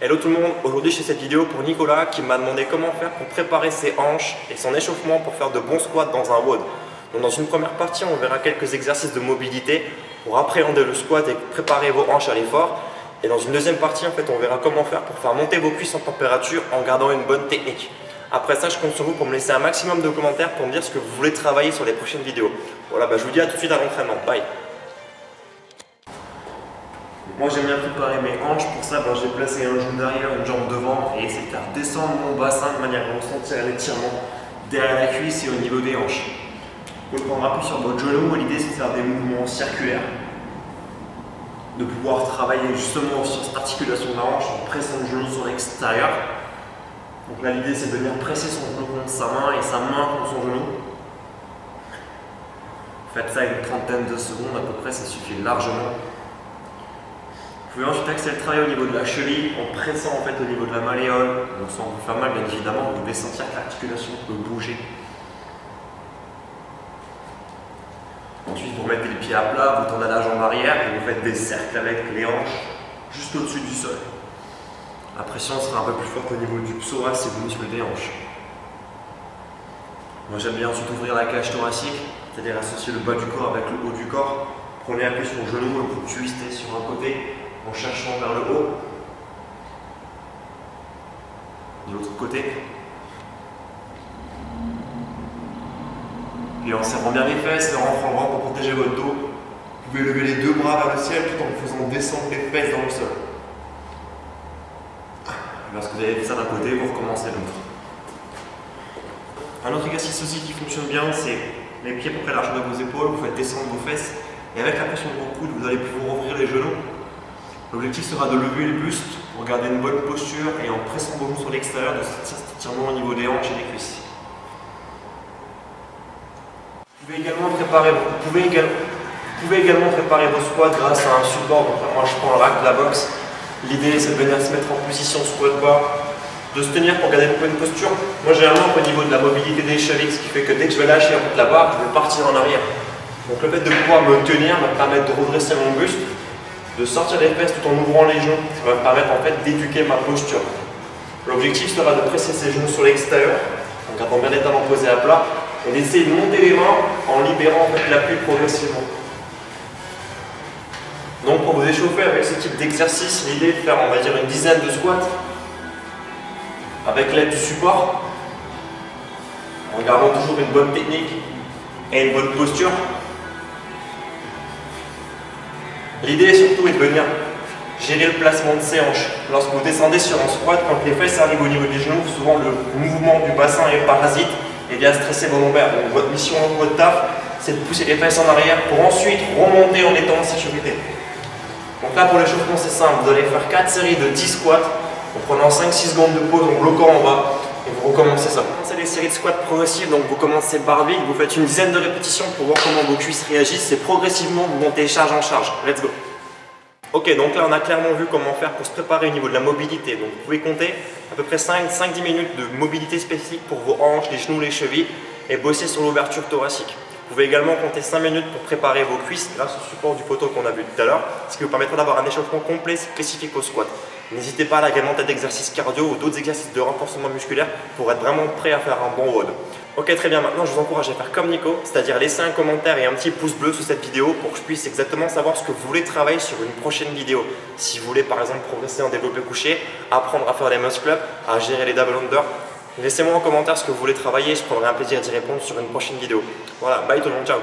Hello tout le monde, aujourd'hui je fais cette vidéo pour Nicolas qui m'a demandé comment faire pour préparer ses hanches et son échauffement pour faire de bons squats dans un WOD. Donc dans une première partie on verra quelques exercices de mobilité pour appréhender le squat et préparer vos hanches à l'effort. Et dans une deuxième partie en fait on verra comment faire pour faire monter vos cuisses en température en gardant une bonne technique. Après ça je compte sur vous pour me laisser un maximum de commentaires pour me dire ce que vous voulez travailler sur les prochaines vidéos. Voilà, je vous dis à tout de suite à l'entraînement, bye. Moi j'aime bien préparer mes hanches, pour ça j'ai placé un genou derrière, une jambe devant et essayer de faire descendre mon bassin de manière à ressentir l'étirement derrière la cuisse et au niveau des hanches. Vous pouvez prendre appui sur votre genou et l'idée c'est de faire des mouvements circulaires, de pouvoir travailler justement sur cette articulation de la hanche en pressant le genou sur l'extérieur. Donc là l'idée c'est de venir presser son genou contre sa main et sa main contre son genou. Faites ça une trentaine de secondes à peu près, ça suffit largement. Vous pouvez ensuite axer le travail au niveau de la cheville en pressant en fait au niveau de la malléole. Donc sans vous faire mal bien évidemment, vous devez sentir que l'articulation peut bouger. Ensuite vous remettez le pied à plat, vous tendez la jambe arrière et vous faites des cercles avec les hanches juste au-dessus du sol. La pression sera un peu plus forte au niveau du psoas et du muscle des hanches. Moi j'aime bien ensuite ouvrir la cage thoracique, c'est-à-dire associer le bas du corps avec le haut du corps. Prenez appui sur le genou et vous twistez sur un côté en cherchant vers le haut. De l'autre côté. Puis en serrant bien les fesses et en rentrant le bras pour protéger votre dos. Vous pouvez lever les deux bras vers le ciel tout en faisant descendre les fesses dans le sol. Lorsque vous avez fait ça d'un côté, vous recommencez l'autre. Un autre exercice aussi qui fonctionne bien, c'est les pieds à peu près large de vos épaules, vous faites descendre vos fesses et avec la pression de vos coudes, vous allez pouvoir ouvrir les genoux. L'objectif sera de lever le buste pour garder une bonne posture et en pressant vos genoux sur l'extérieur, de sentir cet étirement au niveau des hanches et des cuisses. Vous pouvez également préparer vos squats grâce à un support. Donc moi je prends le rack de la boxe. L'idée c'est de venir se mettre en position squat bas, de se tenir pour garder une bonne posture. Moi généralement au niveau de la mobilité des chevilles, ce qui fait que dès que je vais lâcher la barre, je vais partir en arrière. Donc le fait de pouvoir me tenir va me permettre de redresser mon buste, de sortir les fesses tout en ouvrant les genoux. Ça va me permettre en fait d'éduquer ma posture. L'objectif sera de presser ses genoux sur l'extérieur, en gardant bien les talons posés à plat, et d'essayer de monter les mains en libérant en fait l'appui progressivement. Donc pour vous échauffer avec ce type d'exercice, l'idée est de faire on va dire une dizaine de squats avec l'aide du support, en gardant toujours une bonne technique et une bonne posture. L'idée surtout est de venir gérer le placement de ses hanches. Lorsque vous descendez sur un squat, quand les fesses arrivent au niveau des genoux, souvent le mouvement du bassin est parasite et vient stresser vos lombaires. Donc votre mission, votre taf, c'est de pousser les fesses en arrière pour ensuite remonter en étant en sécurité. Donc là pour l'échauffement c'est simple, vous allez faire 4 séries de 10 squats en prenant 5-6 secondes de pause en bloquant en bas et vous recommencez ça. Vous commencez les séries de squats progressives, donc vous commencez barbell, vous faites une dizaine de répétitions pour voir comment vos cuisses réagissent et progressivement vous montez charge en charge. Let's go! Ok, donc là on a clairement vu comment faire pour se préparer au niveau de la mobilité. Donc vous pouvez compter à peu près 5-10 minutes de mobilité spécifique pour vos hanches, les genoux, les chevilles et bosser sur l'ouverture thoracique. Vous pouvez également compter 5 minutes pour préparer vos cuisses grâce au support du poteau qu'on a vu tout à l'heure, ce qui vous permettra d'avoir un échauffement complet spécifique au squat. N'hésitez pas à agrémenter d'exercices cardio ou d'autres exercices de renforcement musculaire pour être vraiment prêt à faire un bon WOD. Ok, très bien, maintenant je vous encourage à faire comme Nico, c'est-à-dire laisser un commentaire et un petit pouce bleu sous cette vidéo pour que je puisse exactement savoir ce que vous voulez travailler sur une prochaine vidéo. Si vous voulez par exemple progresser en développé couché, apprendre à faire des muscle-up, à gérer les double under, laissez-moi en commentaire ce que vous voulez travailler, je prendrai un plaisir d'y répondre sur une prochaine vidéo. Voilà, bye tout le monde, ciao!